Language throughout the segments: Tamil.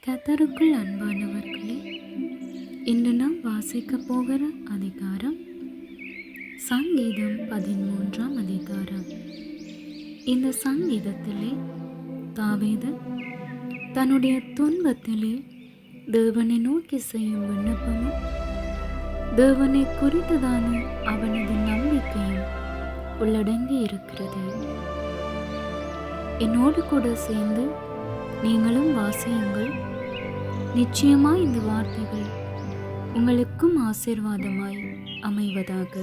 கர்த்தருக்குள் அன்பானவர்களே, இன்று நாம் வாசிக்க போகிற அதிகாரம் சங்கீதம் 13ஆம் அதிகாரம். இந்த சங்கீதத்திலே தாவீது தன்னுடைய துன்பத்திலே தேவனை நோக்கி செய்யும் விண்ணப்பமும் தேவனை குறித்ததான அவனது நம்பிக்கையும் உள்ளடங்கி இருக்கிறது. என்னோடு கூட சேர்ந்து நீங்களும் வாசியுங்கள். நிச்சயமாய் இந்த வார்த்தைகள் உங்களுக்கும் ஆசீர்வாதமாய் அமைவதாக.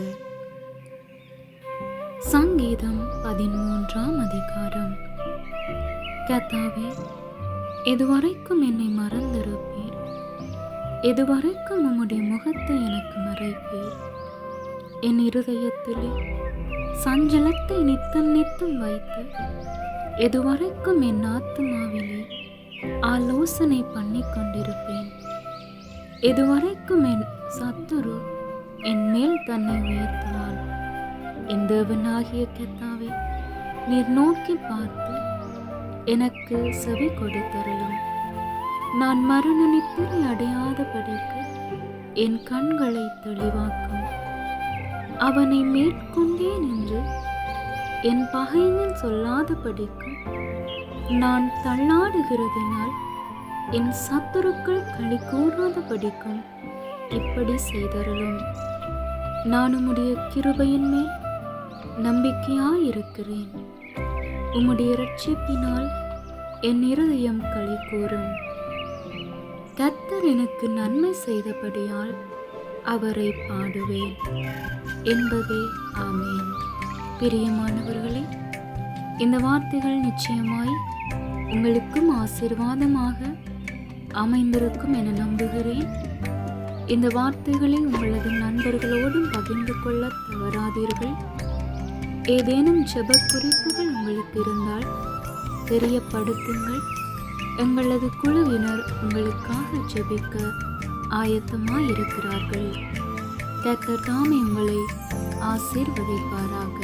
சங்கீதம் 13ஆம் அதிகாரம். கர்த்தாவே, எதுவரைக்கும் என்னை மறந்திருப்பீர்? எதுவரைக்கும் உம்முடைய முகத்தை எனக்கு மறைப்பீர்? என் இருதயத்திலே சஞ்சலத்தை நித்தம் நித்தம் வைத்து எதுவரைக்கும் என் ஆத்துமாவிலே ஆலோசனை பண்ணி கொண்டிருப்பேன்? எதுவரைக்கும் என் சத்துரு என் மேல் தன்னை உயர்த்துவான்? என் தேவனாகிய கர்த்தாவே, நீர் நோக்கி பார்த்து எனக்கு செவி கொடுத்தருளும். நான் மரண நித்திரை அடையாதபடிக்கு என் கண்களை தெளிவாக்கும். அவனை மேற்கொண்டேன் என்று என் பகைஞன் சொல்லாதபடிக்கும் நான் தள்ளாடுகிறதினால் என் சத்துருக்கள் களி கூறாதபடிக்கும் இப்படி செய்தருளும். நான் உம்முடைய கிருபையின் மேல் நம்பிக்கையாயிருக்கிறேன். உம்முடைய இரட்சிப்பினால் என் இருதயம் களி கூறும். கர்த்தர் எனக்கு நன்மை செய்தபடியால் அவரை பாடுவேன் என்பதே ஆமேன். பிரியமானவர்களே, இந்த வார்த்தைகள் நிச்சயமாய் உங்களுக்கும் ஆசீர்வாதமாக அமைந்திருக்கும் என நம்புகிறேன். இந்த வார்த்தைகளை உங்களது நண்பர்களோடும் பகிர்ந்து கொள்ள தவறாதீர்கள். ஏதேனும் ஜெப குறிப்புகள் உங்களுக்கு இருந்தால் தெரியப்படுத்துங்கள். எங்களது குழுவினர் உங்களுக்காக ஜெபிக்க ஆயத்தமாய் இருக்கிறார்கள். கர்த்தர் தாமே உங்களை ஆசீர்வதிப்பாராக.